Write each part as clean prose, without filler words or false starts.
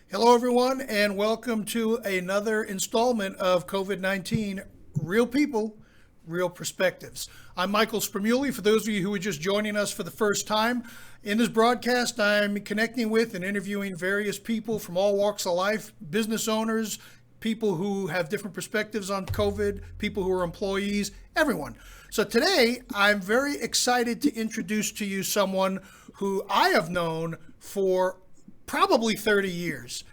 Hello, everyone, and welcome to another installment of COVID-19 Real People, Real Perspectives. I'm Michael Spremulli. For those of you who are just joining us for the first time, in this broadcast, I'm connecting with and interviewing various people from all walks of life, business owners, people who have different perspectives on COVID, people who are employees, everyone. So today, I'm very excited to introduce to you someone who I have known for probably 30 years.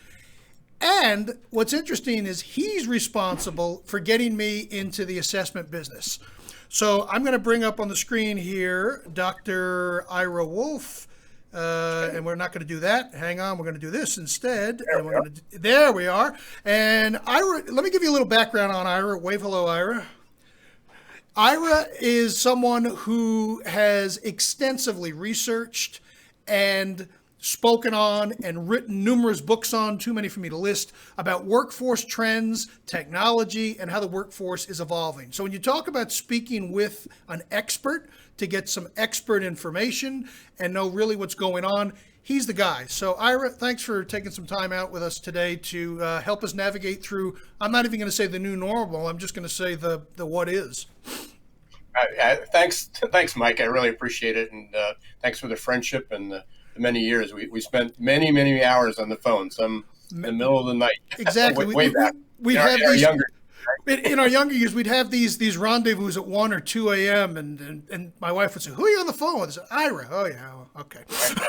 And what's interesting is he's responsible for getting me into the assessment business. So I'm going to bring up on the screen here Dr. Ira Wolfe. And we're not going to do that. Hang on, we're going to do this instead. And we're going to. There we are. And Ira, let me give you a little background on Ira. Wave hello, Ira. Ira is someone who has extensively researched and spoken on and written numerous books on, too many for me to list, about workforce trends, technology, and how the workforce is evolving. So when you talk about speaking with an expert to get some expert information and know really what's going on, he's the guy. So Ira, thanks for taking some time out with us today to help us navigate through, I'm not even going to say the new normal, I'm just going to say the what is. Thanks, Mike. I really appreciate it, and thanks for the friendship and the many years. We spent many hours on the phone, some in the middle of the night. Exactly. way back. We'd have our these younger. in our younger years. We'd have these rendezvous at 1 or 2 a.m. and my wife would say, "Who are you on the phone with?" I said, "Ira." "Oh yeah, okay."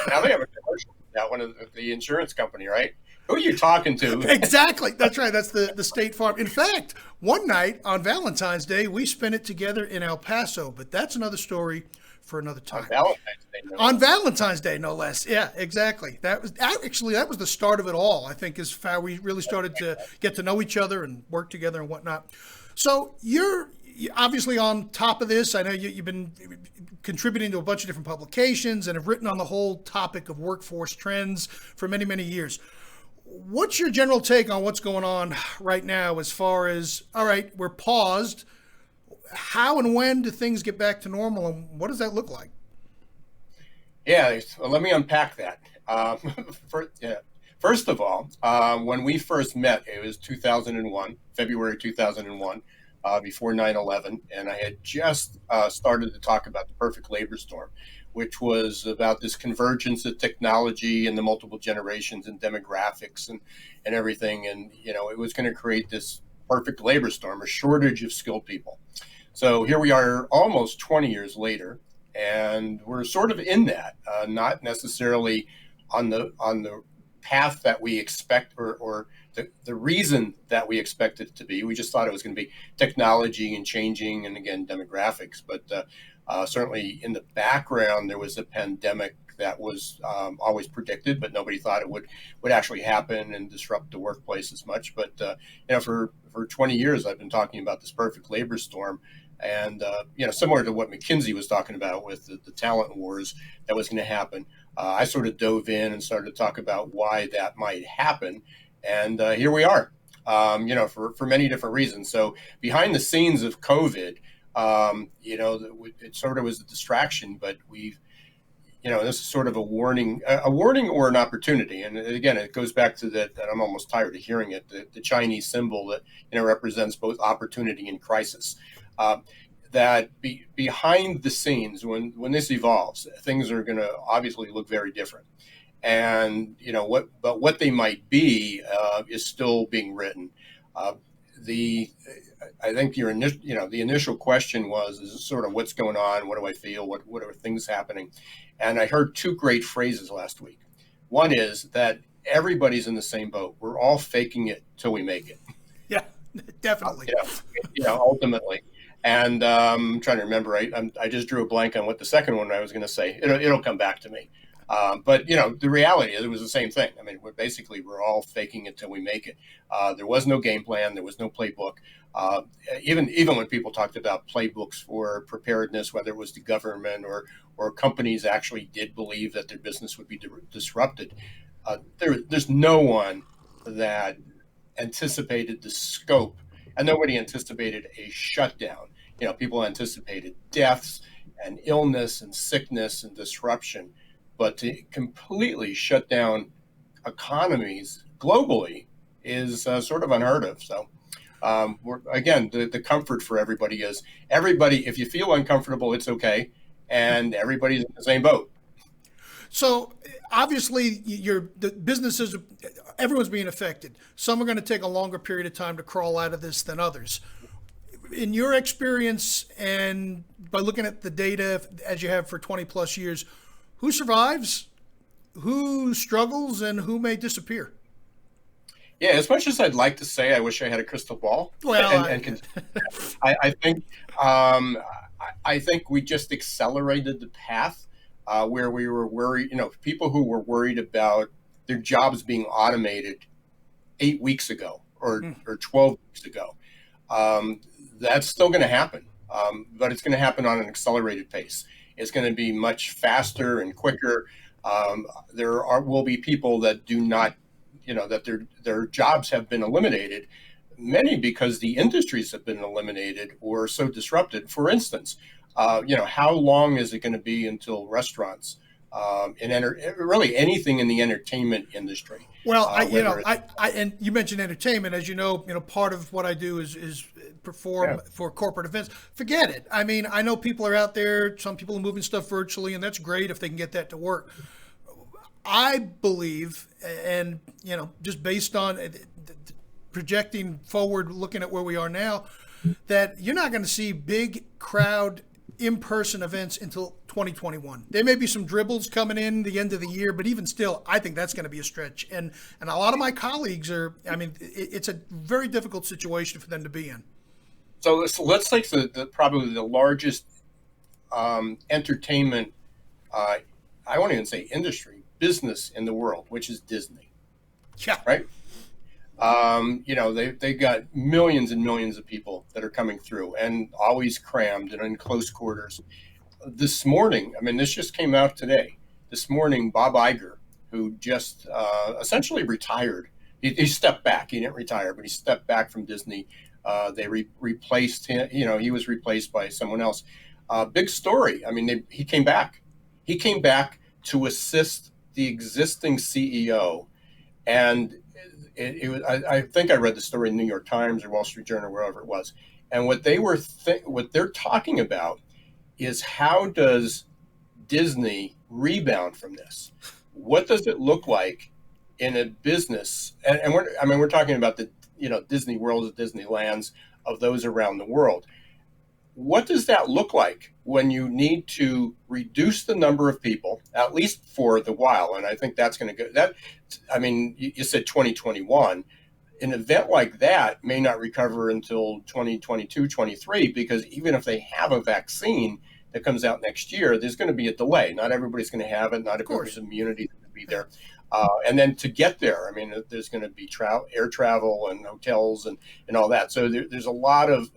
Now they have a commercial. That one of the insurance company, right? Who are you talking to? Exactly. That's right. That's the State Farm. In fact, one night on Valentine's Day, we spent it together in El Paso, but that's another story for another time. On Valentine's Day, no less. Yeah, exactly. That was the start of it all. I think is how we really started to get to know each other and work together and whatnot. So you're obviously on top of this. I know you've been contributing to a bunch of different publications and have written on the whole topic of workforce trends for many years. What's your general take on what's going on right now as far as, all right, we're paused. How and when do things get back to normal, and what does that look like? Yeah, well, let me unpack that. First of all, when we first met, it was 2001, February 2001, before 9/11, and I had just started to talk about the perfect labor storm, which was about this convergence of technology and the multiple generations and demographics and everything. And, it was going to create this perfect labor storm, a shortage of skilled people. So here we are almost 20 years later, and we're sort of in that, not necessarily on the path that we expect or the reason that we expect it to be. We just thought it was going to be technology and changing and, again, demographics. But certainly in the background, there was a pandemic that was always predicted, but nobody thought it would actually happen and disrupt the workplace as much. But, for 20 years, I've been talking about this perfect labor storm. And, similar to what McKinsey was talking about with the talent wars that was going to happen, I sort of dove in and started to talk about why that might happen. And here we are, for many different reasons. So behind the scenes of COVID, it sort of was a distraction, but this is sort of a warning or an opportunity. And again, it goes back to that I'm almost tired of hearing it, the Chinese symbol that, represents both opportunity and crisis. Behind the scenes, when this evolves, things are going to obviously look very different. And, what they might be is still being written. I think the initial question is sort of what's going on? What do I feel? What are things happening? And I heard two great phrases last week. One is that everybody's in the same boat. We're all faking it till we make it. Yeah, definitely. Ultimately. And I'm trying to remember. I just drew a blank on what the second one I was going to say. It'll come back to me. But the reality is it was the same thing. I mean, we're all faking it till we make it. There was no game plan. There was no playbook. Even when people talked about playbooks for preparedness, whether it was the government or companies actually did believe that their business would be disrupted, there's no one that anticipated the scope, and nobody anticipated a shutdown. People anticipated deaths and illness and sickness and disruption. But to completely shut down economies globally is sort of unheard of. So again, the comfort for everybody is everybody, if you feel uncomfortable, it's okay. And everybody's in the same boat. So obviously, the businesses, everyone's being affected. Some are going to take a longer period of time to crawl out of this than others. In your experience, and by looking at the data as you have for 20 plus years, who survives, who struggles, and who may disappear? Yeah, as much as I'd like to say, I wish I had a crystal ball. Well, I think I think we just accelerated the path where we were worried. People who were worried about their jobs being automated 8 weeks ago or 12 weeks ago. That's still going to happen, but it's going to happen on an accelerated pace. It's going to be much faster and quicker. Will be people that do not, that their jobs have been eliminated, many because the industries have been eliminated or so disrupted. For instance, how long is it going to be until restaurants really anything in the entertainment industry? Well, and you mentioned entertainment. As you know, part of what I do is perform for corporate events. Forget it. I mean, I know people are out there. Some people are moving stuff virtually, and that's great if they can get that to work. I believe, and just based on projecting forward, looking at where we are now, that you're not going to see big crowd in-person events until 2021. There may be some dribbles coming in the end of the year, but even still, I think that's going to be a stretch. And a lot of my colleagues it's a very difficult situation for them to be in. So let's take probably the largest entertainment, I won't even say industry, business in the world, which is Disney. Yeah. Right? They got millions and millions of people that are coming through and always crammed and in close quarters. This morning, this just came out today. This morning, Bob Iger, who just essentially retired, he stepped back. He didn't retire, but he stepped back from Disney. They replaced him. He was replaced by someone else. Big story. He came back. He came back to assist the existing CEO, and I think I read the story in the New York Times or Wall Street Journal, wherever it was. And what they're talking about is how does Disney rebound from this? What does it look like in a business? And we're talking about the Disney Worlds, Disneylands of those around the world. What does that look like when you need to reduce the number of people, at least for the while? And I think that's going to go. You said 2021. An event like that may not recover until 2022, 23, because even if they have a vaccine that comes out next year, there's going to be a delay. Not everybody's going to have it. Not everybody's immunity is going to be there. And then to get there, there's going to be air travel and hotels and all that. So there's a lot of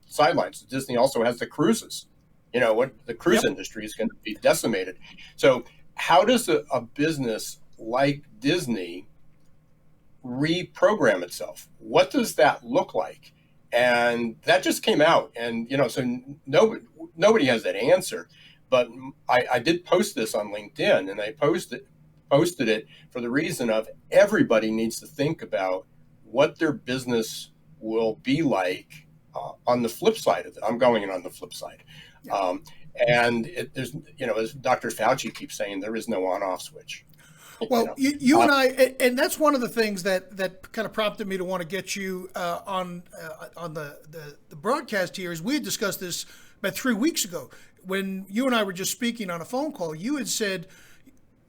sidelines. Disney also has the cruises. The cruise industry is going to be decimated. So how does a business like Disney reprogram itself? What does that look like? And that just came out. And, so nobody has that answer. But I did post this on LinkedIn, and I posted it for the reason of everybody needs to think about what their business will be like on the flip side of it. I'm going in on the flip side. Yeah. There's, as Dr. Fauci keeps saying, there is no on-off switch. Well, you and I, and that's one of the things that kind of prompted me to want to get you on the broadcast here, is we had discussed this about 3 weeks ago when you and I were just speaking on a phone call. You had said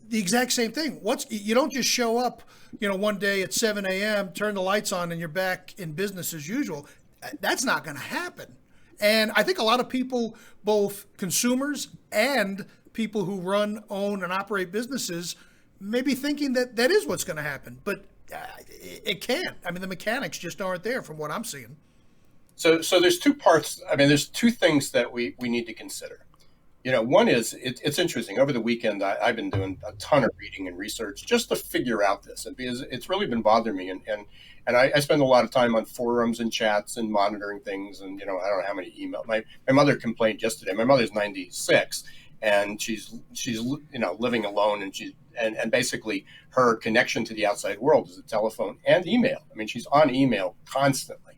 the exact same thing. You don't just show up, one day at 7 a.m., turn the lights on, and you're back in business as usual. That's not going to happen. And I think a lot of people, both consumers and people who run, own, and operate businesses, may be thinking that is what's going to happen. But it can't. The mechanics just aren't there from what I'm seeing. So there's two parts. There's two things that we need to consider. One is it's interesting. Over the weekend, I've been doing a ton of reading and research just to figure out this, and because it's really been bothering me. And I spend a lot of time on forums and chats and monitoring things. And I don't know how many emails. My mother complained yesterday. My mother's 96, and she's living alone, and and basically her connection to the outside world is a telephone and email. I mean, she's on email constantly.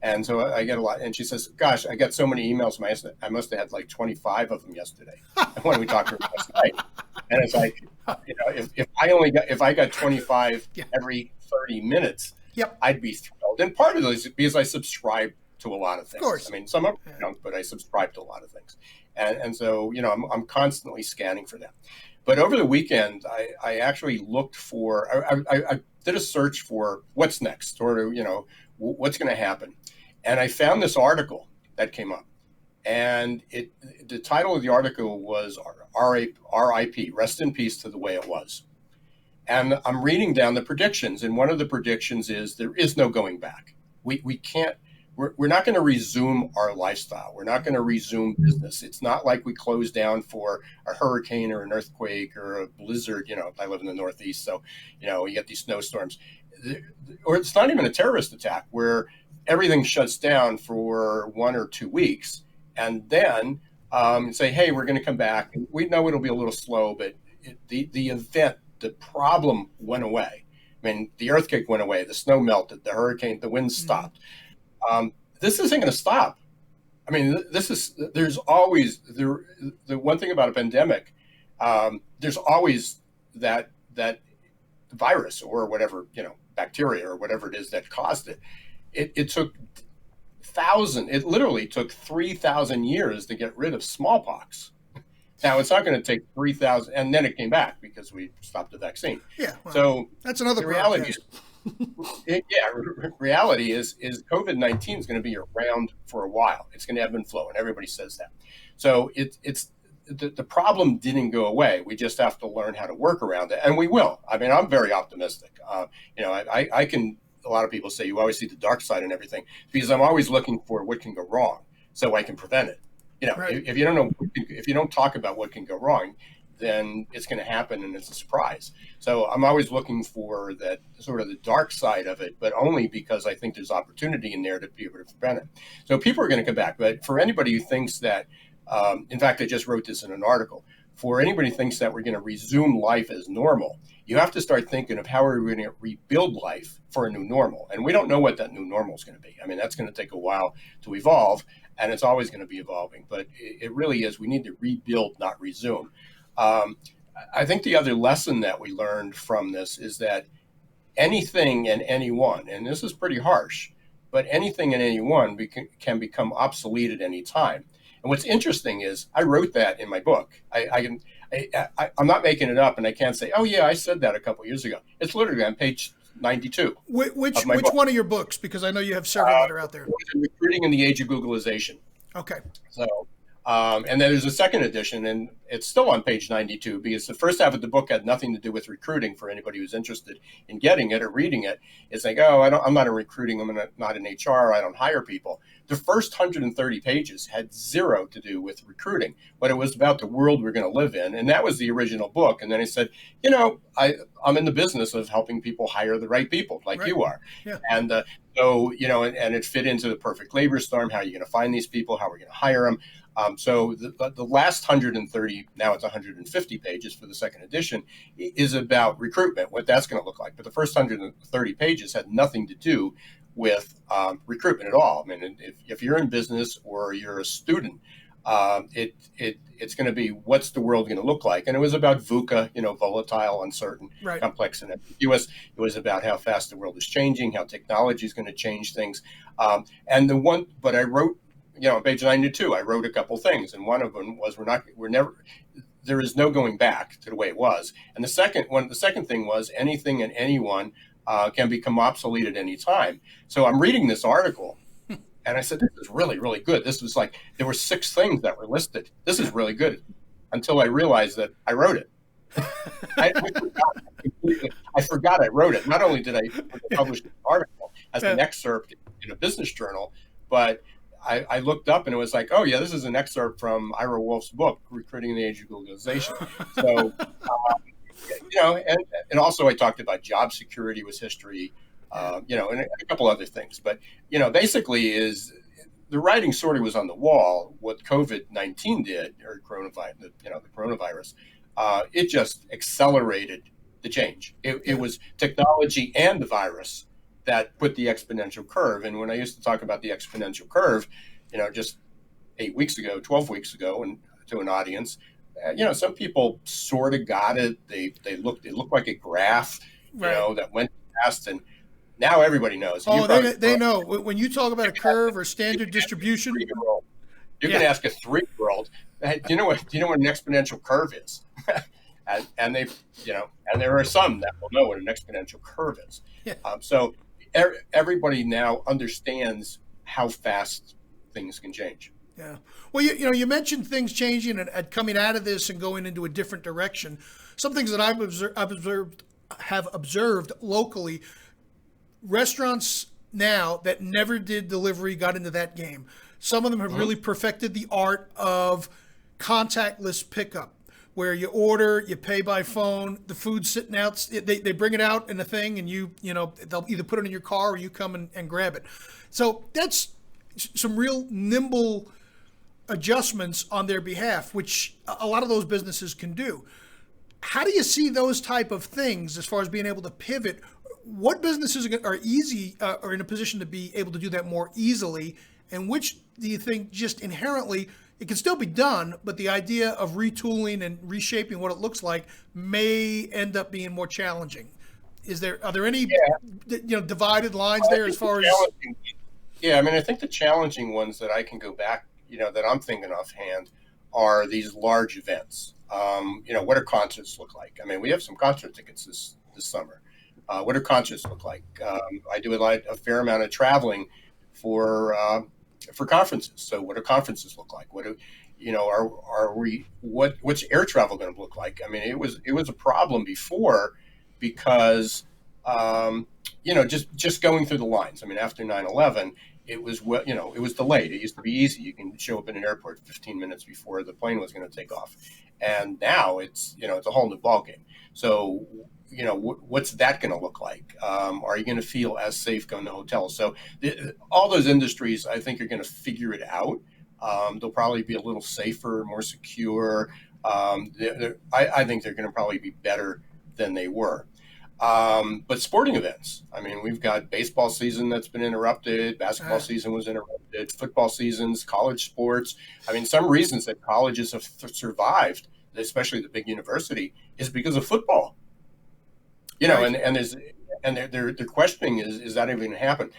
And so I get a lot. And she says, gosh, I got so many emails. I must have had like 25 of them yesterday. And when we talked to her last night, and it's like, if I got 25 every 30 minutes, I'd be thrilled. And part of it is because I subscribe to a lot of things. Of course. I mean, some of them don't, but I subscribe to a lot of things. And so, I'm constantly scanning for them. But over the weekend, I actually looked for, I did a search for what's next, or, what's going to happen. And I found this article that came up. And the title of the article was RIP, Rest in Peace to the Way It Was. And I'm reading down the predictions. And one of the predictions is there is no going back. We can't. We're not going to resume our lifestyle. We're not going to resume business. It's not like we close down for a hurricane or an earthquake or a blizzard. I live in the Northeast, so, you get these snowstorms. Or it's not even a terrorist attack where everything shuts down for 1 or 2 weeks. And then say, hey, we're going to come back. We know it'll be a little slow, but the problem went away. I mean, the earthquake went away. The snow melted. The hurricane, the wind stopped. This isn't going to stop. I mean, there's always, the one thing about a pandemic, there's always that virus or whatever, bacteria or whatever it is that caused it. It took it literally took 3,000 years to get rid of smallpox. Now, it's not going to take 3,000, and then it came back because we stopped the vaccine. Yeah. Well, so that's another reality. Reality is COVID-19 is going to be around for a while. It's going to ebb and flow, and everybody says that. So the problem didn't go away. We just have to learn how to work around it, and we will. I mean, I'm very optimistic. I can. A lot of people say you always see the dark side and everything, because I'm always looking for what can go wrong so I can prevent it. Right. If you don't know, if you don't talk about what can go wrong, then it's going to happen and it's a surprise. So I'm always looking for that sort of the dark side of it, but only because I think there's opportunity in there to be able to prevent it. So people are going to come back. But for anybody who thinks that, in fact, I just wrote this in an article, for anybody who thinks that we're going to resume life as normal, you have to start thinking of how are we going to rebuild life for a new normal. And we don't know what that new normal is going to be. I mean, that's going to take a while to evolve, and it's always going to be evolving. But it really is. We need to rebuild, not resume. I think the other lesson that we learned from this is that anything and anyone, and this is pretty harsh, but anything and anyone can become obsolete at any time. And what's interesting is I wrote that in my book. I'm not making it up, and I can't say, oh, yeah, I said that a couple of years ago. It's literally on page 92. Which one of your books? Because I know you have several that are out there. Recruiting in the Age of Globalization. Okay. So, and then there's a second edition, and it's still on page 92 because the first half of the book had nothing to do with recruiting for anybody who's interested in getting it or reading it. It's like, oh, I'm not in recruiting. I'm not in HR. I don't hire people. The first 130 pages had zero to do with recruiting, but it was about the world we're going to live in. And that was the original book. And then I said, I'm in the business of helping people hire the right people like you are. Yeah. And so, and it fit into the perfect labor storm. How are you going to find these people? How are we going to hire them? So the last 130, now it's 150 pages for the second edition, is about recruitment, what that's going to look like. But the first 130 pages had nothing to do with recruitment at all. I mean, if you're in business or you're a student, it's going to be what's the world going to look like. And it was about VUCA, volatile, uncertain, right, complex, and ambiguous. It was about how fast the world is changing, how technology is going to change things. But I wrote, on page 92, I wrote a couple things, and one of them was there is no going back to the way it was. And the second thing was anything and anyone can become obsolete at any time. So I'm reading this article, and I said, this is really, really good. This was like, there were 6 things that were listed. This is really good, until I realized that I wrote it. I forgot I wrote it. Not only did I publish the article as an excerpt in a business journal, but I looked up and it was like, oh yeah, this is an excerpt from Ira Wolfe's book, Recruiting in the Age of Globalization. So, and also I talked about job security was history, and a couple other things. But, basically is the writing sort of was on the wall. What COVID-19 did, or coronavirus, the coronavirus, it just accelerated the change. It was technology and the virus that put the exponential curve. And when I used to talk about the exponential curve, just 8 weeks ago, 12 weeks ago, and to an audience, some people sort of got it. It looked like a graph, Right. that went fast, and now everybody knows. Oh, they know. When you talk about a curve or standard distribution. You can ask a 3-year-old, hey, do you know what an exponential curve is? and they, and there are some that will know what an exponential curve is. Yeah. So everybody now understands how fast things can change. Yeah. Well, you mentioned things changing and coming out of this and going into a different direction. Some things that have observed locally, restaurants now that never did delivery got into that game. Some of them have really perfected the art of contactless pickup, where you order, you pay by phone, the food's sitting out, they bring it out in a thing, and they'll either put it in your car or you come and grab it. So that's some real nimble adjustments on their behalf, which a lot of those businesses can do. How do you see those type of things as far as being able to pivot? What businesses are easy or in a position to be able to do that more easily, and which do you think just inherently it can still be done, but the idea of retooling and reshaping what it looks like may end up being more challenging? Are there any divided lines there as far as? Yeah, I mean, I think the challenging ones that I can go back, that I'm thinking offhand, are these large events. What do concerts look like? I mean, we have some concert tickets this summer. What do concerts look like? I do a fair amount of traveling for conferences. So what do conferences look like? What's air travel going to look like? I mean, it was a problem before because just going through the lines. I mean, after 9/11, it was delayed. It used to be easy. You can show up in an airport 15 minutes before the plane was going to take off, and now it's a whole new ballgame. So what's that going to look like? Are you going to feel as safe going to hotels? So all those industries, I think, are going to figure it out. They'll probably be a little safer, more secure. I think they're going to probably be better than they were. But sporting events, I mean, we've got baseball season that's been interrupted. Basketball season was interrupted. Football seasons, college sports. I mean, some reasons that colleges have survived, especially the big university, is because of football. And they're questioning is that even going to happen?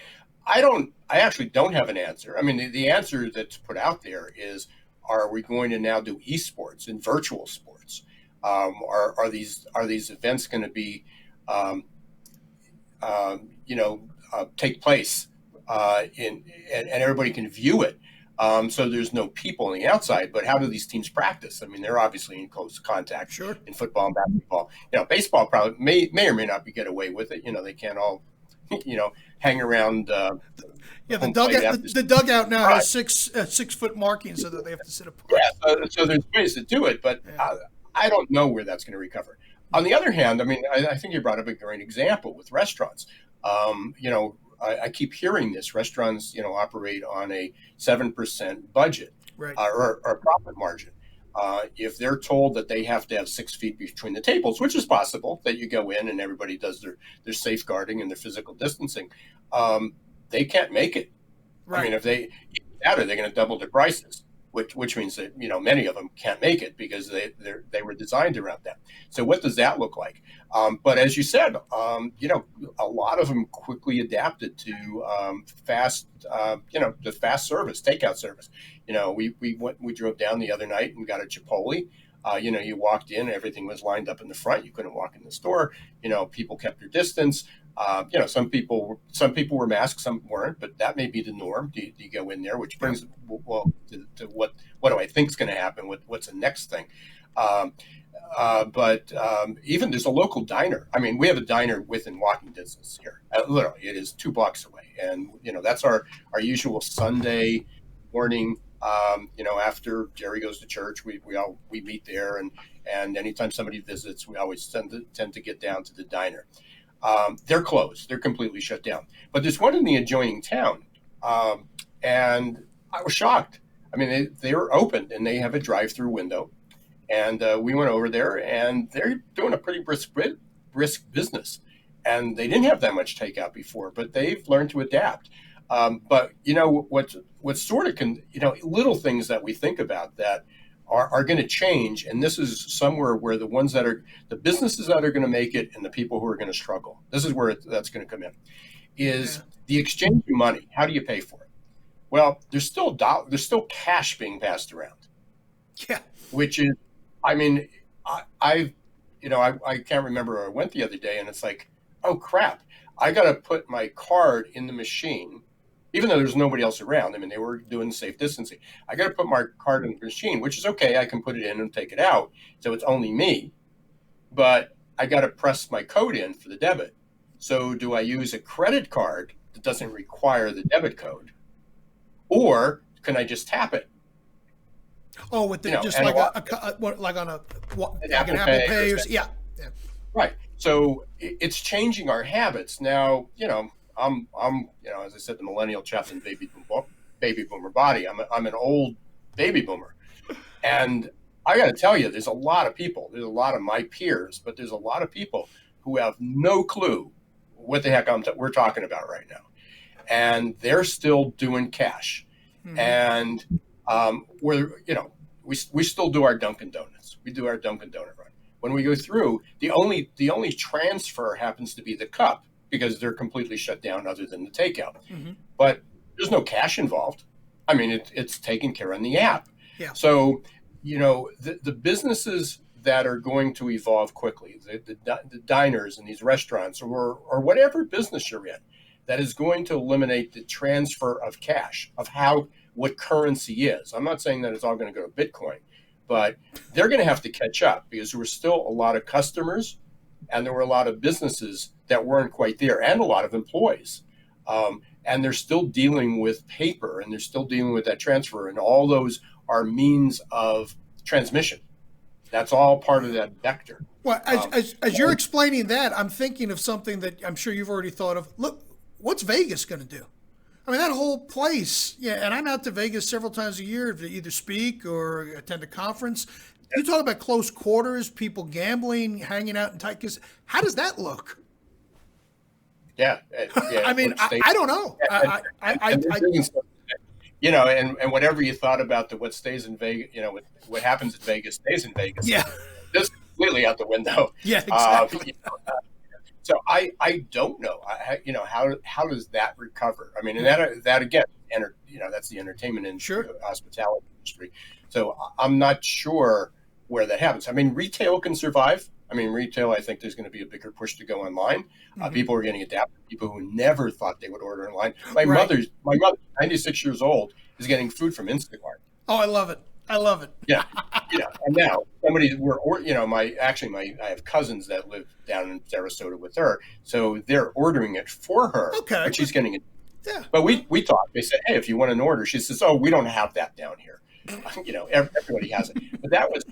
I actually don't have an answer. I mean, the answer that's put out there is, are we going to now do esports and virtual sports? Are these events going to be take place and everybody can view it? So there's no people on the outside, but how do these teams practice? I mean, they're obviously in close contact. Sure. In football and basketball. Baseball probably may or may not get away with it. They can't all, hang around. The dugout now has 6 foot markings so that they have to sit apart. Yeah, so there's ways to do it, but I don't know where that's going to recover. On the other hand, I mean, I think you brought up a great example with restaurants. I keep hearing this. Restaurants, operate on a 7% budget, right, or profit margin. If they're told that they have to have 6 feet between the tables, which is possible, that you go in and everybody does their safeguarding and their physical distancing, they can't make it. Right. I mean, if they're going to double their prices, which means that many of them can't make it because they were designed around that. So what does that look like? But as you said, a lot of them quickly adapted to the fast service, takeout service. We drove down the other night and got a Chipotle. You walked in, everything was lined up in the front. You couldn't walk in the store. People kept their distance. Some people were masked, some weren't, but that may be the norm. Do you go in there, which brings to what do I think is going to happen? What's the next thing? But even there's a local diner. I mean, we have a diner within walking distance here. Literally, it is 2 blocks away, and that's our usual Sunday morning. After Jerry goes to church, we meet there, and anytime somebody visits, we always tend to get down to the diner. They're closed. They're completely shut down. But there's one in the adjoining town, and I was shocked. I mean, they were open and they have a drive-through window. And we went over there, and they're doing a pretty brisk business. And they didn't have that much takeout before, but they've learned to adapt. But what sort of little things that we think about that are going to change, and this is somewhere where the businesses that are going to make it and the people who are going to struggle. This is where that's going to come in. Is the exchange of money? How do you pay for it? Well, there's still cash being passed around. Yeah. Which is, I mean, I can't remember where I went the other day, and it's like, oh crap, I got to put my card in the machine, even though there's nobody else around. I mean, they were doing safe distancing. I got to put my card in the machine, which is okay. I can put it in and take it out, so it's only me. But I got to press my code in for the debit. So do I use a credit card that doesn't require the debit code, or can I just tap it? Oh, with the, just like like on a like Apple an Apple Pay or yeah. Right. So it's changing our habits now. I'm as I said, the millennial chap in baby boomer body. I'm an old baby boomer, and I got to tell you, there's a lot of people. There's a lot of my peers, but there's a lot of people who have no clue what the heck we're talking about right now, and they're still doing cash, and we still do our Dunkin' Donuts. We do our Dunkin' Donut run. When we go through, the only transfer happens to be the cup because they're completely shut down other than the takeout. But there's no cash involved. I mean, it's taken care of in the app. Yeah. So, the businesses that are going to evolve quickly, the diners and these restaurants or whatever business you're in, that is going to eliminate the transfer of cash, of what currency is. I'm not saying that it's all going to go to Bitcoin, but they're going to have to catch up because there were still a lot of customers and there were a lot of businesses that weren't quite there and a lot of employees. And they're still dealing with paper and they're still dealing with that transfer, and all those are means of transmission. That's all part of that vector. Well, as you're explaining that, I'm thinking of something that I'm sure you've already thought of. Look, what's Vegas going to do? I mean, that whole place, and I'm out to Vegas several times a year to either speak or attend a conference. You talk about close quarters, people gambling, hanging out in tight. Because how does that look? Yeah. I mean, I don't know. And whatever you thought about what stays in Vegas, what happens in Vegas stays in Vegas. Yeah. Just completely out the window. Yeah, exactly. So I don't know. How does that recover? I mean, and that again, that's the entertainment industry, hospitality industry. So I'm not sure where that happens. I mean, retail can survive. I mean, retail, I think there's going to be a bigger push to go online. People are getting adapted. People who never thought they would order online. My mother, 96 years old, is getting food from Instacart. Oh, I love it. Yeah. And now I have cousins that live down in Sarasota with her, so they're ordering it for her. Okay. But she's getting it. Yeah. But we talked. They said, hey, if you want an order, she says, oh, we don't have that down here. Everybody has it. But that was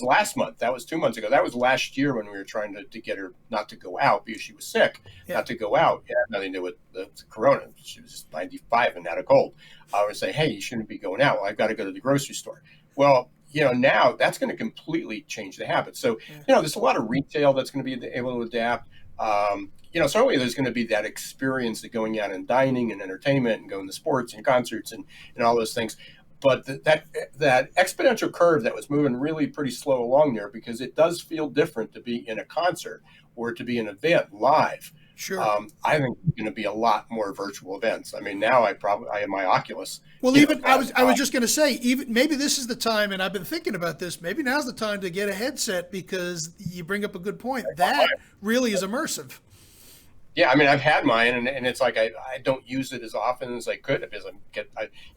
last month. That was 2 months ago. That was last year when we were trying to get her not to go out because she was sick, not to go out. It had nothing to do with the corona. She was 95 and had a cold. I would say, hey, you shouldn't be going out. Well, I've got to go to the grocery store. Well, now that's going to completely change the habit. So, there's a lot of retail that's going to be able to adapt. Certainly there's going to be that experience of going out and dining and entertainment and going to sports and concerts and all those things. But that exponential curve that was moving really pretty slow along there, because it does feel different to be in a concert or to be an event live. Sure. I think there's going to be a lot more virtual events. I mean, now I have my Oculus. Well, I was just going to say, even maybe this is the time, and I've been thinking about this. Maybe now's the time to get a headset, because you bring up a good point. That really is immersive. Yeah, I mean, I've had mine, and it's like I don't use it as often as I could because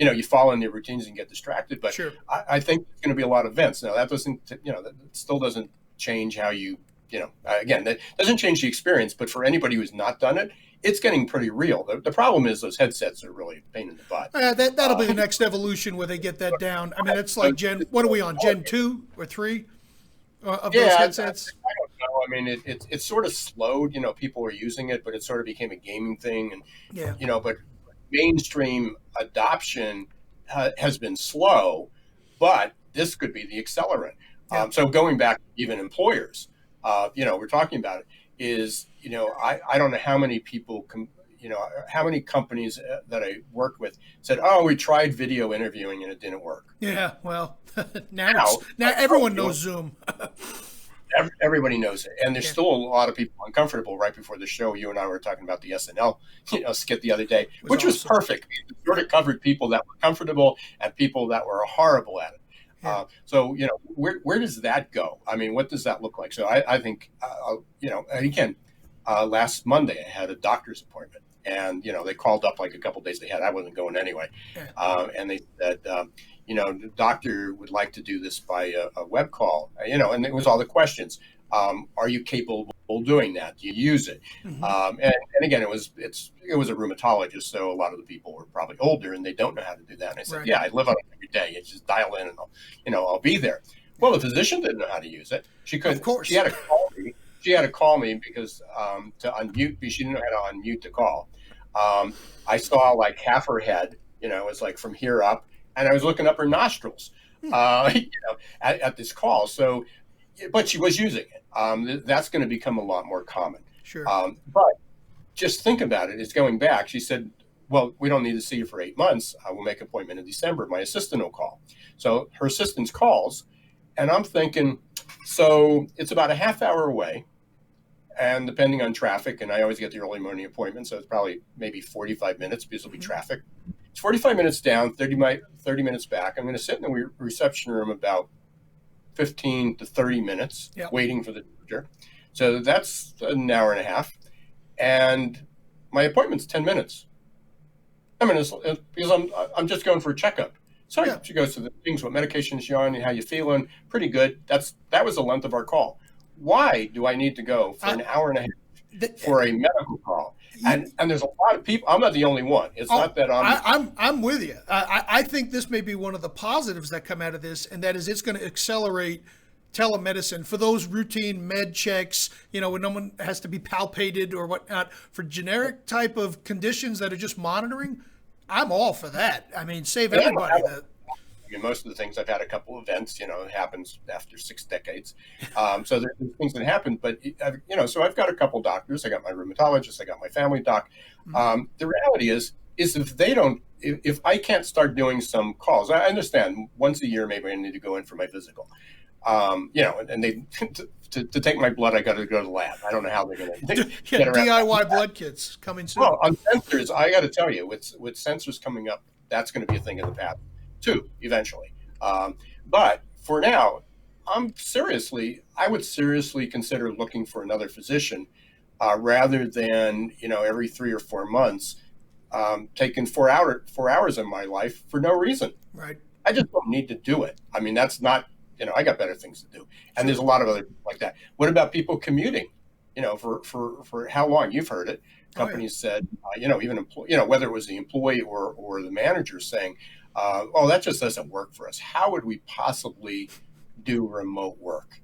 you fall in your routines and get distracted. But sure. I think there's going to be a lot of events. Now that doesn't, that still doesn't change how you, again, that doesn't change the experience. But for anybody who's not done it, it's getting pretty real. The problem is those headsets are really a pain in the butt. That'll be the next evolution where they get that down. I mean, it's like what are we on, Gen 2 or 3 of those headsets? I don't know. I mean, it's sort of slowed. People were using it, but it sort of became a gaming thing, and but mainstream adoption has been slow, but this could be the accelerant. Yeah. So going back, even employers, we're talking about it is, I don't know how many people, how many companies that I worked with said, oh, we tried video interviewing and it didn't work. Yeah. Well, Now, now everyone knows Zoom. everybody knows it, and there's Yeah. still a lot of people uncomfortable. Right before the show, you and I were talking about the SNL, skit the other day, which was awesome. perfect. It sort of covered people that were comfortable and people that were horrible at it. Yeah. So where does that go? I mean, what does that look like? So I think and again, last Monday I had a doctor's appointment, and they called up like a couple days ahead. I wasn't going anyway, Yeah. and they said, the doctor would like to do this by a web call, and it was all the questions. Are you capable of doing that? Do you use it? Mm-hmm. And again, it was a rheumatologist, so a lot of the people were probably older and they don't know how to do that. And I said, Right. yeah, I live on it every day. You just dial in and I'll be there. Well, the physician didn't know how to use it. She couldn't. Of course. She had to call me. She had to call me because to unmute, because she didn't know how to unmute the call. I saw like half her head. It was like from here up, and I was looking up her nostrils. At this call. So, but she was using it. That's going to become a lot more common. Sure. But just think about it. It's going back. She said, well, we don't need to see you for 8 months. I will make an appointment in December. My assistant will call. So her assistant calls, and I'm thinking, so it's about a half hour away. And depending on traffic, and I always get the early morning appointment, so it's probably maybe 45 minutes because it'll be traffic. It's 45 minutes down, 30 minutes back. I'm going to sit in the reception room about 15 to 30 minutes waiting for the doctor. So that's an hour and a half. And my appointment's 10 minutes. I mean, because I'm just going for a checkup. So she goes to the things, what medications you're on and how you feeling. Pretty good. That was the length of our call. Why do I need to go for an hour and a half for a medical call? And there's a lot of people. I'm not the only one. It's not that I'm with you. I think this may be one of the positives that come out of this, and that is it's going to accelerate telemedicine for those routine med checks, when no one has to be palpated or whatnot. For generic type of conditions that are just monitoring, I'm all for that. I mean, save everybody that. Most of the things, I've had a couple events, it happens after 6 decades. So there's things that happen, but so I've got a couple doctors. I got my rheumatologist, I got my family doc. The reality is if I can't start doing some calls, I understand once a year, maybe I need to go in for my physical. And they, to take my blood, I got to go to the lab. I don't know how they're going to get around DIY blood kits coming soon. Well, on sensors, I got to tell you, with sensors coming up, that's going to be a thing of the past too, eventually. But for now, I would seriously consider looking for another physician rather than, every 3 or 4 months, taking 4 hours of my life for no reason. Right. I just don't need to do it. I mean, that's not, I got better things to do. And there's a lot of other people like that. What about people commuting? For how long? You've heard it. Companies said, even whether it was the employee or the manager saying, oh, that just doesn't work for us. How would we possibly do remote work?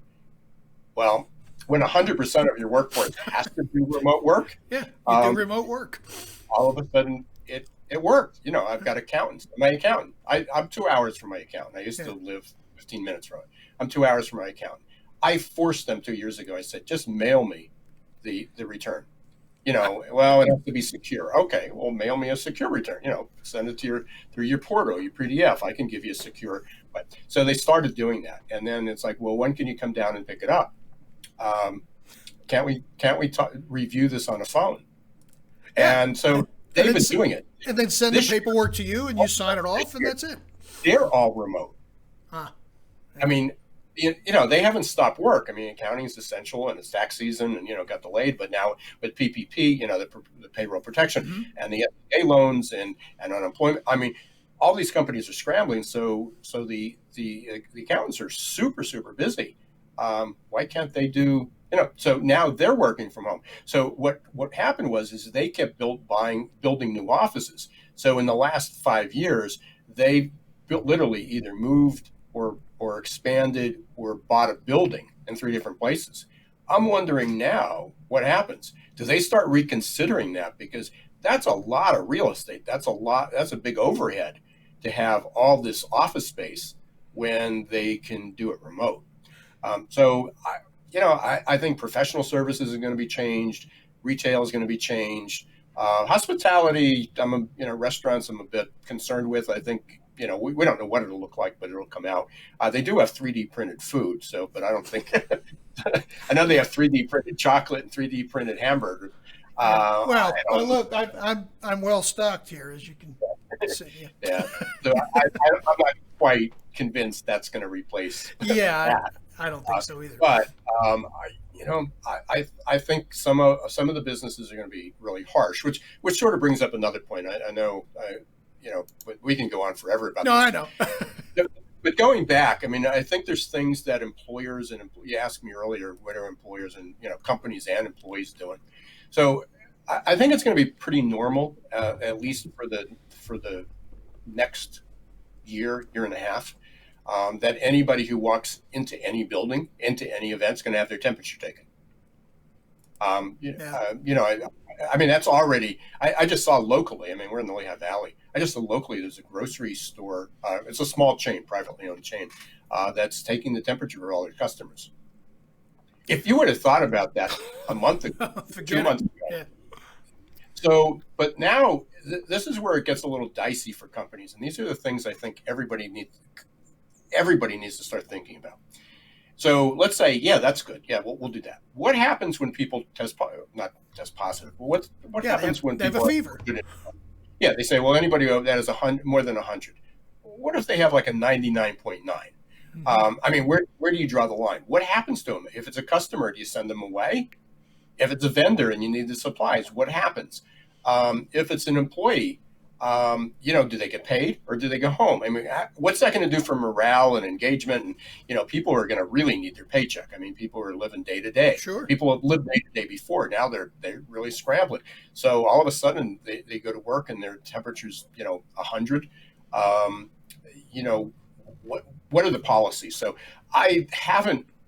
Well, when 100% of your workforce has to do remote work, you do remote work. All of a sudden it worked. I've got accountants. My accountant, I'm 2 hours from my accountant. I used to live 15 minutes from it. I'm 2 hours from my accountant. I forced them 2 years ago. I said, just mail me the return. Well, it has to be secure. Okay, well, mail me a secure return. Send it through your portal, your PDF. I can give you a secure. But so they started doing that, and then it's like, well, when can you come down and pick it up? Can't we review this on a phone? And so they've been doing it, and then send the paperwork to you, and you sign it off, and that's it. They're all remote. I mean, they haven't stopped work. I mean, accounting is essential, and it's tax season, and got delayed. But now with PPP, the payroll protection and the SBA loans and unemployment. I mean, all these companies are scrambling. So the accountants are super busy. Why can't they do? So now they're working from home. So what happened is they kept building new offices. So in the last 5 years, they literally either moved or expanded or bought a building in 3 different places. I'm wondering now what happens. Do they start reconsidering that? Because that's a lot of real estate. That's a big overhead. to have all this office space when they can do it remote. I think professional services are going to be changed. Retail is going to be changed. Hospitality, restaurants, I'm a bit concerned with. I think, we don't know what it'll look like, but it'll come out. They do have 3D printed food, but I don't think, I know they have 3D printed chocolate and 3D printed hamburgers. Look, I'm well stocked here, as you can see. Yeah. So I'm not quite convinced that's going to replace. Yeah, I don't think so either. But I think some of the businesses are going to be really harsh, which sort of brings up another point. I know, but we can go on forever about this. I know. But going back, I think there's things that employers and you asked me earlier, what are employers and companies and employees doing? So I think it's going to be pretty normal, at least for the next year and a half, that anybody who walks into any building, into any event, is going to have their temperature taken. That's already. I just saw locally. We're in the Lehigh Valley. I just saw locally. There's a grocery store. It's a small chain, privately owned chain, that's taking the temperature of all their customers. If you would have thought about that a month ago, 2 months ago. Yeah. So, but now this is where it gets a little dicey for companies, and these are the things I think everybody needs to start thinking about. So let's say, yeah, that's good. Yeah, we'll do that. What happens when people not test positive? What happens when they people have a fever? Yeah, they say, well, anybody that has more than 100. What if they have like a 99.9? Mm-hmm. Where do you draw the line? What happens to them? If it's a customer, do you send them away? If it's a vendor and you need the supplies, what happens? If it's an employee, do they get paid or do they go home? What's that going to do for morale and engagement? And, people are going to really need their paycheck. People are living day to day. Sure. People have lived day to day before. Now they're really scrambling. So all of a sudden they go to work and their temperature's, 100. What are the policies? So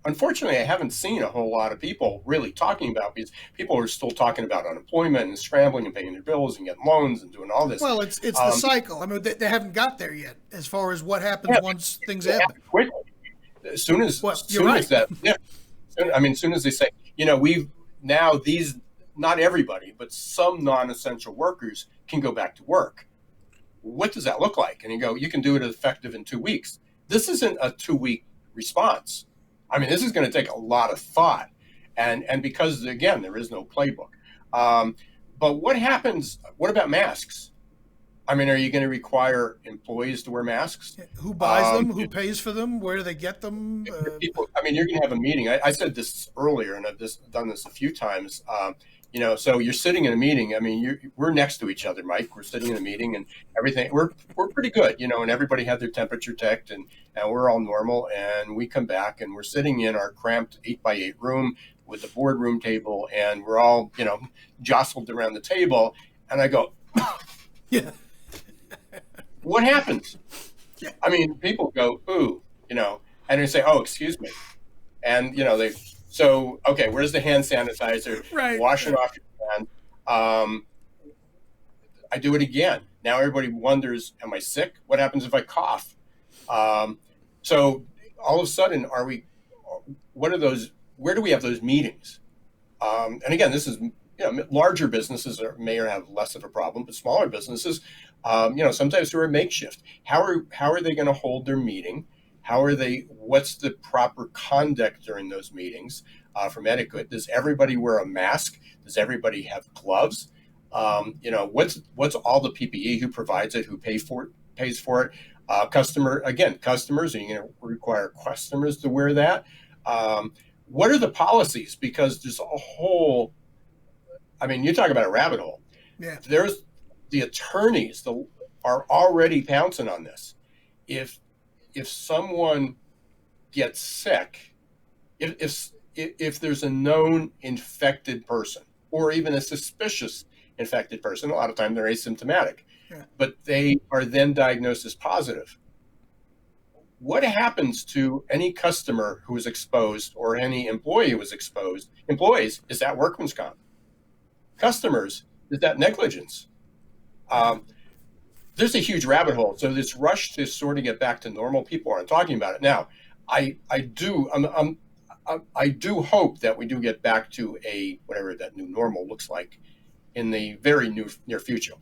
unfortunately, I haven't seen a whole lot of people really talking about, because people are still talking about unemployment and scrambling and paying their bills and getting loans and doing all this. Well, it's the cycle. They haven't got there yet as far as what happens once things happen. Quickly. As soon as that, yeah. As soon as they say, we've now these, not everybody, but some non-essential workers can go back to work. What does that look like? And you can do it effective in 2 weeks. This isn't a 2-week response. This is going to take a lot of thought, and because, again, there is no playbook. But what happens? What about masks? Are you going to require employees to wear masks? Who buys them? Who pays for them? Where do they get them? People. You're going to have a meeting. I said this earlier, and I've done this a few times. So you're sitting in a meeting. We're next to each other, Mike. We're sitting in a meeting, and everything. We're pretty good, and everybody had their temperature checked, and we're all normal. And we come back, and we're sitting in our cramped 8x8 room with the boardroom table, and we're all, jostled around the table. And I go, yeah. What happens? Yeah. People go, ooh, and they say, oh, excuse me, and So, okay, where's the hand sanitizer? Right. Wash it off your hand. I do it again. Now everybody wonders, am I sick? What happens if I cough? So all of a sudden, what are those, where do we have those meetings? And again, this is, larger businesses may have less of a problem, but smaller businesses, sometimes they're a makeshift. How are they going to hold their meeting? What's the proper conduct during those meetings from etiquette? Does everybody wear a mask? Does everybody have gloves? What's all the PPE? Who provides it? Who pays for it? Customers, are you going to require customers to wear that? What are the policies? Because there's a whole, you talk about a rabbit hole. Yeah. There's the attorneys are already pouncing on this. If someone gets sick, if there's a known infected person or even a suspicious infected person, a lot of time they're asymptomatic, but they are then diagnosed as positive. What happens to any customer who is exposed or any employee who was exposed? Employees, is that workman's comp? Customers, is that negligence? there's a huge rabbit hole. So this rush to sort of get back to normal, people aren't talking about it now. I do hope that we do get back to a whatever that new normal looks like in the very near future.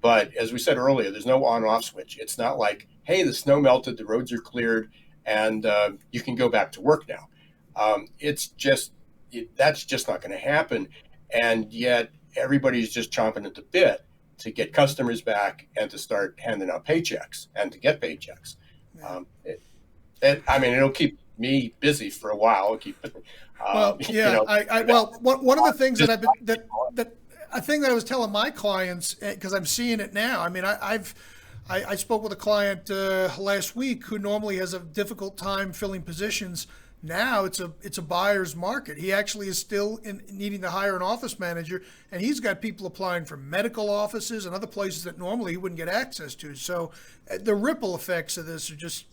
But as we said earlier, there's no on-off switch. It's not like, hey, the snow melted, the roads are cleared, and you can go back to work now. That's just not going to happen. And yet everybody's just chomping at the bit to get customers back and to start handing out paychecks and to get paychecks. It'll keep me busy for a while. It'll keep, Well, yeah, one of the things that I've been that a thing that I was telling my clients, because I'm seeing it now. I mean, I spoke with a client last week who normally has a difficult time filling positions. Now it's a buyer's market. He actually is still needing to hire an office manager, and he's got people applying for medical offices and other places that normally he wouldn't get access to. So the ripple effects of this are just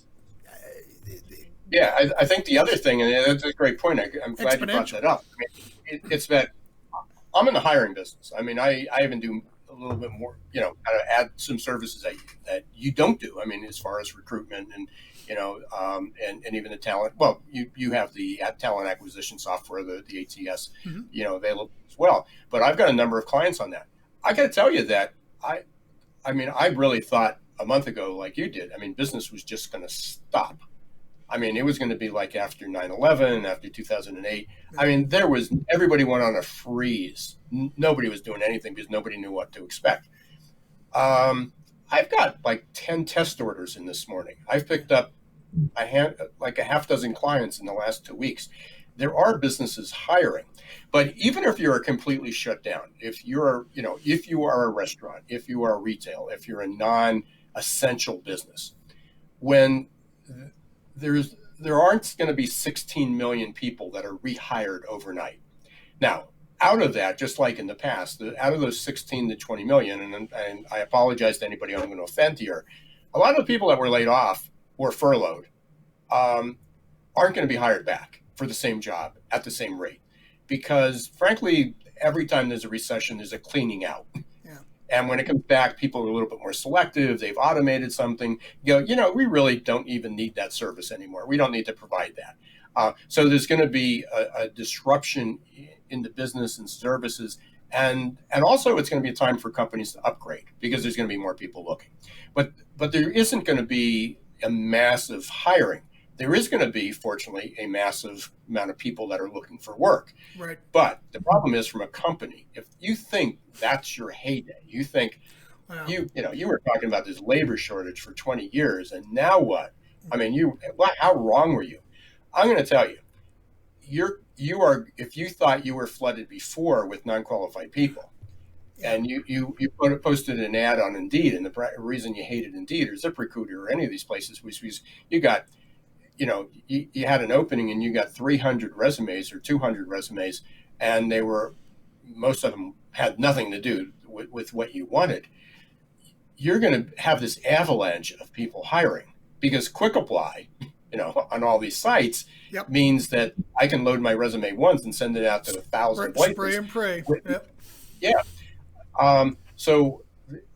yeah. I think the other thing, and that's a great point. I'm glad you brought that up. I mean, it's that I'm in the hiring business. I mean, I even do a little bit more, kind of add some services that you don't do. I mean, as far as recruitment and, and even the talent. Well, you have the talent acquisition software, the ATS, available as well. But I've got a number of clients on that. I got to tell you that I really thought a month ago, like you did, I mean, business was just going to stop. I mean, it was going to be like after 9/11, after 2008. I mean, everybody went on a freeze. Nobody was doing anything because nobody knew what to expect. I've got like 10 test orders in this morning. I've picked up a half dozen clients in the last 2 weeks. There are businesses hiring, but even if you're completely shut down, if you are a restaurant, if you are retail, if you're a non-essential business, when there aren't going to be 16 million people that are rehired overnight. Now, out of that, just like in the past, out of those 16 to 20 million, and I apologize to anybody I'm going to offend here, a lot of the people that were laid off or furloughed aren't going to be hired back for the same job at the same rate. Because frankly, every time there's a recession, there's a cleaning out. And when it comes back, people are a little bit more selective. They've automated something. We really don't even need that service anymore. We don't need to provide that. So there's going to be a disruption in the business and services. And also it's going to be a time for companies to upgrade because there's going to be more people looking. But there isn't going to be a massive hiring. There is going to be, fortunately, a massive amount of people that are looking for work. Right. But the problem is, from a company, if you think that's your heyday, you think, you were talking about this labor shortage for 20 years, and now what? I mean, how wrong were you? I'm going to tell you, you are. If you thought you were flooded before with non-qualified people, and you posted an ad on Indeed, and the reason you hated Indeed or ZipRecruiter or any of these places was because you got. You had an opening and you got 300 resumes or 200 resumes, and most of them had nothing to do with what you wanted. You're going to have this avalanche of people hiring because quick apply, on all these sites means that I can load my resume once and send it out to 1,000 places. Spray and pray. Yeah. So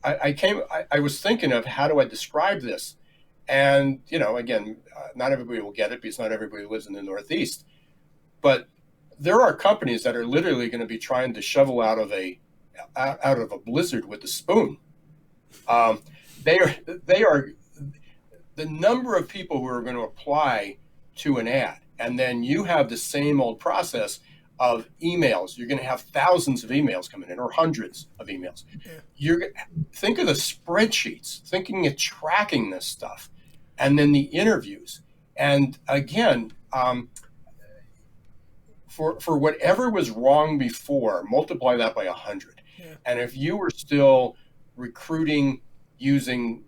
I was thinking of how do I describe this? And, again, not everybody will get it because not everybody lives in the Northeast. But there are companies that are literally going to be trying to shovel out of a blizzard with a spoon. They are the number of people who are going to apply to an ad. And then you have the same old process of emails. You're going to have thousands of emails coming in or hundreds of emails. Yeah. Think of the spreadsheets, thinking of tracking this stuff. And then the interviews. And again, for whatever was wrong before, multiply that by 100. Yeah. And if you were still recruiting using,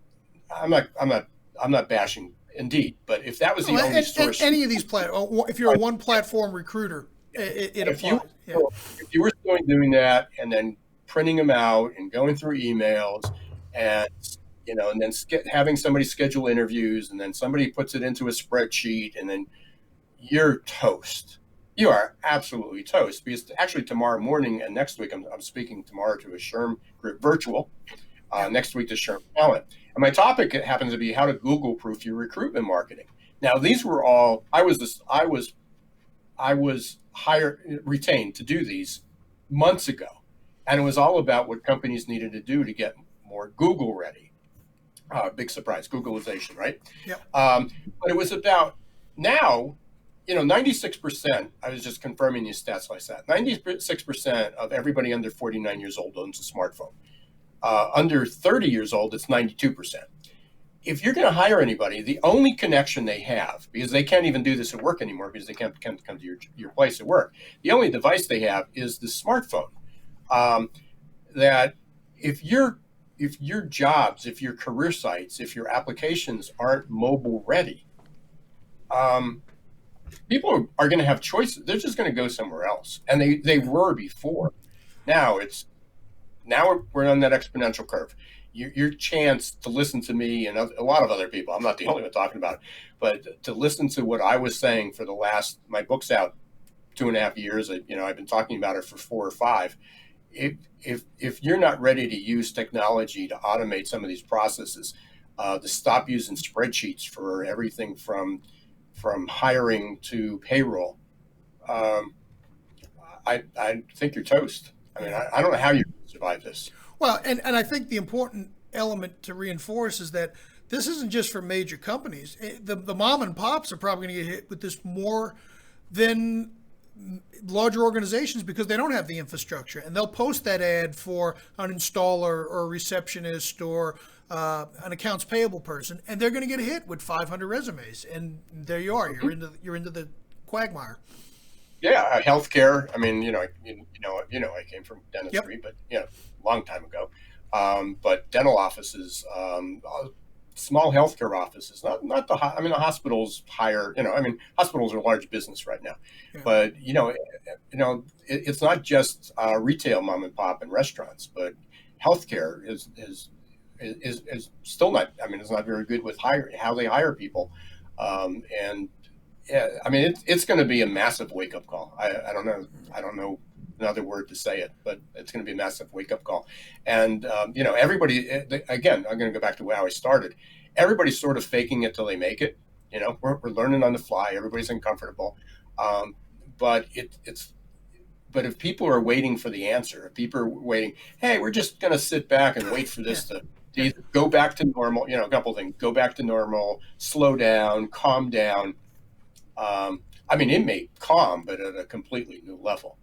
I'm not bashing Indeed, but if that was the only source, any of these if you're a one platform recruiter, it applies. If you were still doing that and then printing them out and going through emails and and then having somebody schedule interviews, and then somebody puts it into a spreadsheet, and then you're toast. You are absolutely toast. Because actually tomorrow morning and next week, I'm speaking tomorrow to a SHRM group virtual, Next week, the Sherman Talent. And my topic happens to be how to Google proof your recruitment marketing. Now, these were all, I was retained to do these months ago. And it was all about what companies needed to do to get more Google ready. Big surprise, Googleization, right? Yep. But it was about now, 96%, I was just confirming these stats like that. 96% of everybody under 49 years old owns a smartphone. Under 30 years old, it's 92%. If you're going to hire anybody, the only connection they have, because they can't even do this at work anymore because they can't come to your place at work, the only device they have is the smartphone. That if your jobs, if your career sites, if your applications aren't mobile ready, people are going to have choices. They're just going to go somewhere else, and they were before. Now we're on that exponential curve. Your chance to listen to me and a lot of other people, I'm not the only one talking about it, but to listen to what I was saying for my book's out 2.5 years. I've been talking about it for 4 or 5. If you're not ready to use technology to automate some of these processes, to stop using spreadsheets for everything from hiring to payroll, I think you're toast. I mean, I don't know how you survive this. Well, and I think the important element to reinforce is that this isn't just for major companies. The mom and pops are probably going to get hit with this more than larger organizations because they don't have the infrastructure, and they'll post that ad for an installer or a receptionist or an accounts payable person, and they're going to get hit with 500 resumes, and there you are. You're into the quagmire. Yeah, healthcare. I mean, I came from dentistry, yep. But long time ago. But dental offices, small healthcare offices, not the hospitals hire. Hospitals are large business right now, yeah. But it's not just retail, mom and pop, and restaurants, but healthcare is still not. It's not very good with how they hire people, and. Yeah, it's going to be a massive wake-up call. I don't know another word to say it, but it's going to be a massive wake-up call. And everybody, again, I'm going to go back to how I started. Everybody's sort of faking it till they make it. We're learning on the fly. Everybody's uncomfortable, but if people are waiting for the answer, if people are waiting, hey, we're just going to sit back and wait for this to either go back to normal. A couple of things: go back to normal, slow down, calm down. It may calm, but at a completely new level.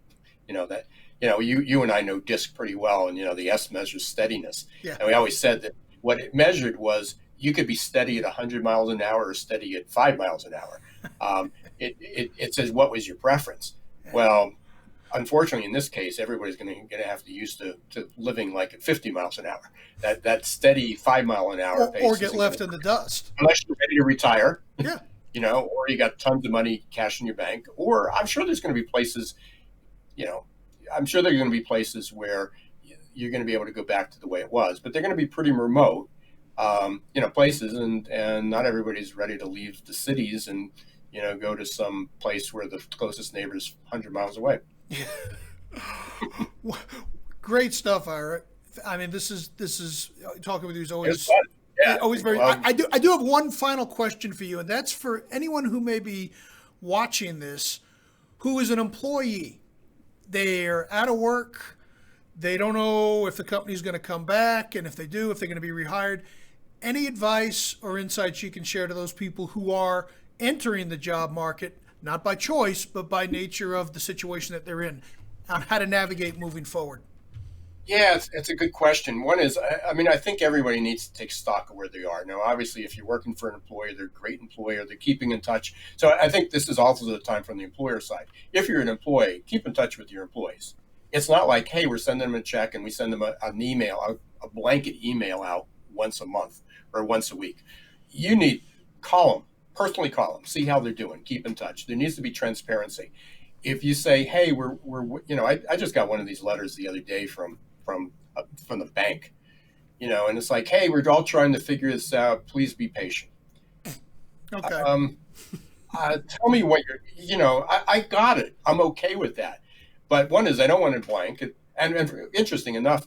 You and I know DISC pretty well, and the S measures steadiness. Yeah. And we always said that what it measured was you could be steady at 100 miles an hour or steady at 5 miles an hour. It says what was your preference. Well, unfortunately, in this case, everybody's going to have to used to living like at 50 miles an hour. That steady 5 mile an hour pace, or get left in the dust unless you're ready to retire. Yeah. Or you got tons of money cash in your bank, or I'm sure there's going to be places, where you're going to be able to go back to the way it was, but they're going to be pretty remote, places, and not everybody's ready to leave the cities and, go to some place where the closest neighbor is 100 miles away. Great stuff, Ira. This is talking with you is always. Yeah, always very. I do have one final question for you, and that's for anyone who may be watching this, who is an employee. They're out of work. They don't know if the company's going to come back, and if they do, if they're going to be rehired. Any advice or insights you can share to those people who are entering the job market, not by choice, but by nature of the situation that they're in, on how to navigate moving forward? Yeah, it's a good question. One is, I think everybody needs to take stock of where they are. Now, obviously, if you're working for an employer, they're a great employer, they're keeping in touch. So I think this is also the time from the employer side. If you're an employee, keep in touch with your employees. It's not like, hey, we're sending them a check and we send them an email, a blanket email out once a month or once a week. You need personally call them, see how they're doing, keep in touch. There needs to be transparency. If you say, hey, I just got one of these letters the other day from the bank, and it's like, hey, we're all trying to figure this out. Please be patient. Okay. Tell me what I got it. I'm okay with that. But one is I don't want it blank. and interesting enough,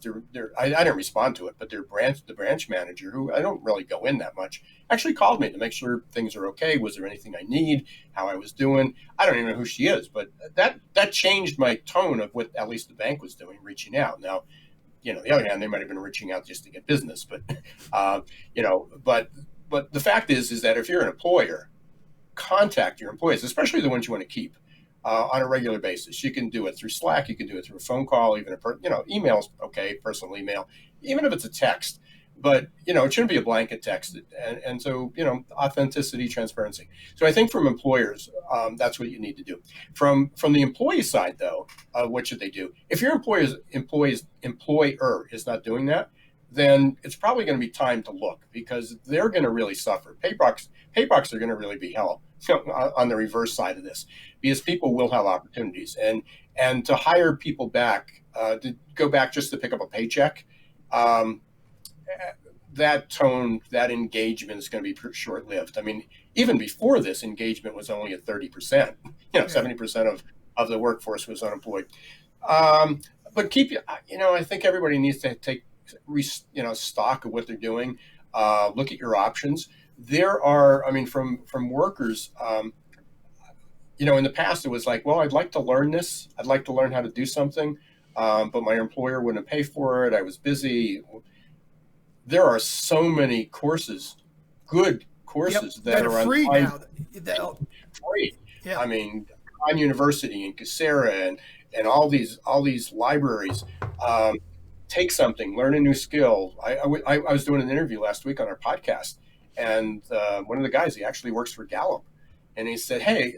I didn't respond to it, but the branch manager, who I don't really go in that much, actually called me to make sure things are okay. Was there anything I need? How I was doing? I don't even know who she is, but that changed my tone of what at least the bank was doing, reaching out. Now, the other hand, they might have been reaching out just to get business, but but the fact is that if you're an employer, contact your employees, especially the ones you want to keep, on a regular basis. You can do it through Slack. You can do it through a phone call, even emails. Okay, personal email, even if it's a text. But it shouldn't be a blanket text. And so authenticity, transparency. So I think from employers, that's what you need to do. From the employee side, though, what should they do? If your employer is not doing that, then it's probably going to be time to look, because they're going to really suffer. Pay bucks are going to really be hell on the reverse side of this, because people will have opportunities, and to hire people back, to go back just to pick up a paycheck, that engagement is going to be short-lived. I mean, even before this, engagement was only at 30%. 70% of the workforce was unemployed. But I think everybody needs to take stock of what they're doing. Look at your options. There are, from workers, in the past it was like, well, I'd like to learn this. I'd like to learn how to do something, but my employer wouldn't pay for it. I was busy. There are so many courses, good courses that are free now. Free. Yeah. Khan University and Coursera and all these libraries. Take something, learn a new skill. I was doing an interview last week on our podcast, and one of the guys, he actually works for Gallup, and he said, "Hey,"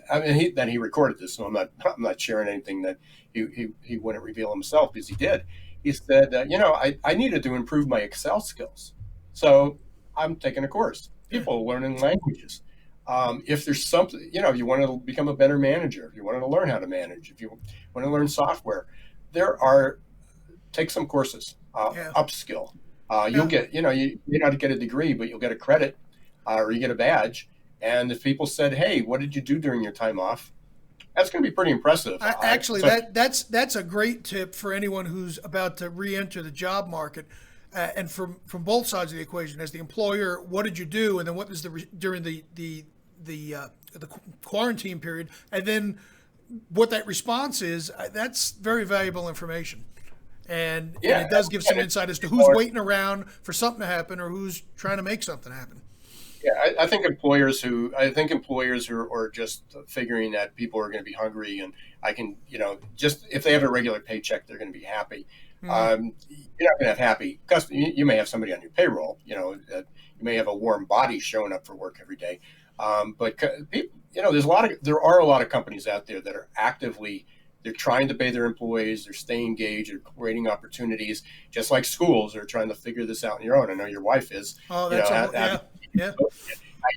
he recorded this, so I'm not sharing anything that he wouldn't reveal himself, because he did. He said, I needed to improve my Excel skills, so I'm taking a course. People learning languages. If there's something, if you want to become a better manager, if you want to learn how to manage, if you want to learn software, take some courses, upskill. You'll get, you may not get a degree, but you'll get a credit, or you get a badge. And if people said, "Hey, what did you do during your time off?" That's going to be pretty impressive. That's a great tip for anyone who's about to re-enter the job market. And from both sides of the equation, as the employer, what did you do, and then what was during the quarantine period, and then what that response is. That's very valuable information. And it does give some insight as to who's waiting around for something to happen, or who's trying to make something happen. Yeah, I think employers who are just figuring that people are going to be hungry, and I can, just if they have a regular paycheck, they're going to be happy. Mm-hmm. You're not going to have happy customers. You may have somebody on your payroll. You may have a warm body showing up for work every day. But there are a lot of companies out there that are actively. They're trying to pay their employees. They're staying engaged. They're creating opportunities, just like schools are trying to figure this out on your own. I know your wife is. Oh, that's how you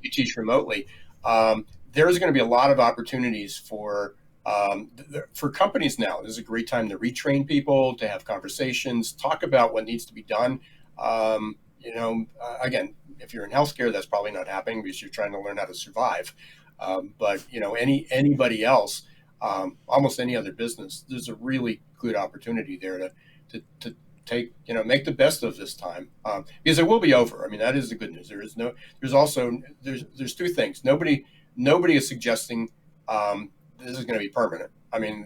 teach remotely. There's going to be a lot of opportunities for companies now. This is a great time to retrain people, to have conversations, talk about what needs to be done. Again, if you're in healthcare, that's probably not happening because you're trying to learn how to survive. But anybody else. Almost any other business, there's a really good opportunity there to take, make the best of this time, because it will be over. That is the good news. There's two things. Nobody is suggesting this is going to be permanent.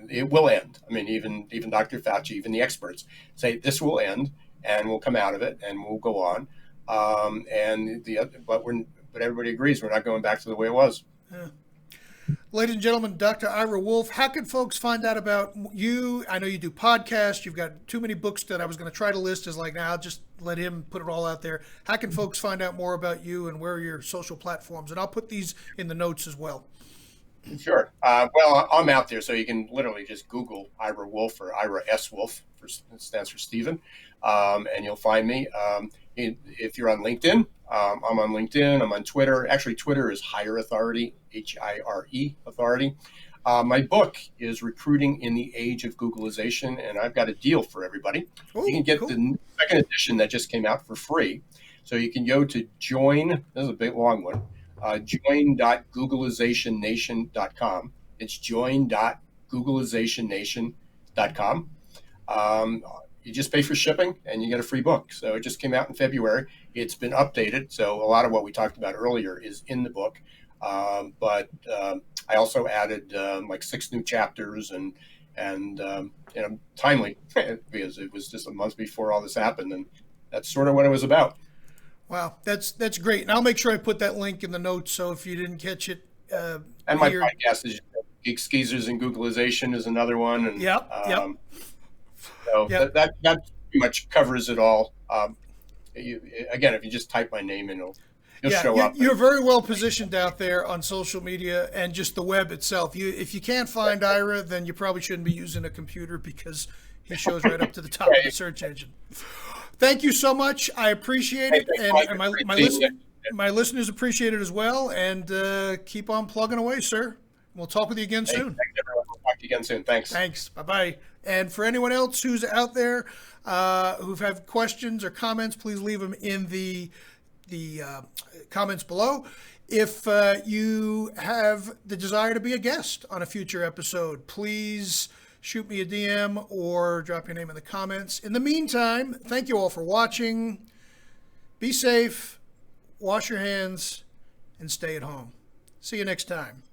It will end. Even Dr. Fauci, even the experts say this will end and we'll come out of it and we'll go on. But everybody agrees we're not going back to the way it was. Yeah. Ladies and gentlemen, Dr. Ira Wolfe, how can folks find out about you? I know you do podcasts. You've got too many books that I was going to try to list as I'll just let him put it all out there. How can folks find out more about you, and where are your social platforms? And I'll put these in the notes as well. Sure. Well, I'm out there, so you can literally just Google Ira Wolfe, or Ira S Wolfe, stands for Stephen, and you'll find me. If you're on LinkedIn, I'm on LinkedIn. I'm on Twitter. Actually, Twitter is Hire Authority, HIRE Authority. My book is Recruiting in the Age of Googlization, and I've got a deal for everybody. Ooh, you can get the second edition that just came out for free. So you can go to join. This is a big long one. Join.googlizationnation.com. It's join.googlizationnation.com. You just pay for shipping and you get a free book. So it just came out in February. It's been updated. So a lot of what we talked about earlier is in the book. But I also added like 6 new chapters and timely because it was just a month before all this happened. And that's sort of what it was about. Wow, that's great. And I'll make sure I put that link in the notes. So if you didn't catch it, and my podcast is Geek Skeezers and Googlization is another one. And yep. So that pretty much covers it all. Again, if you just type my name in, you'll show up. You're very well positioned out there on social media and just the web itself. If you can't find Ira, then you probably shouldn't be using a computer because he shows right up to the top of the search engine. Thank you so much. I appreciate it, and my listeners appreciate it as well. And keep on plugging away, sir. We'll talk with you again soon. Thanks, everyone. We'll talk to you again soon. Thanks. Thanks. Bye-bye. And for anyone else who's out there who've had questions or comments, please leave them in the comments below. If you have the desire to be a guest on a future episode, please shoot me a DM or drop your name in the comments. In the meantime, thank you all for watching. Be safe, wash your hands, and stay at home. See you next time.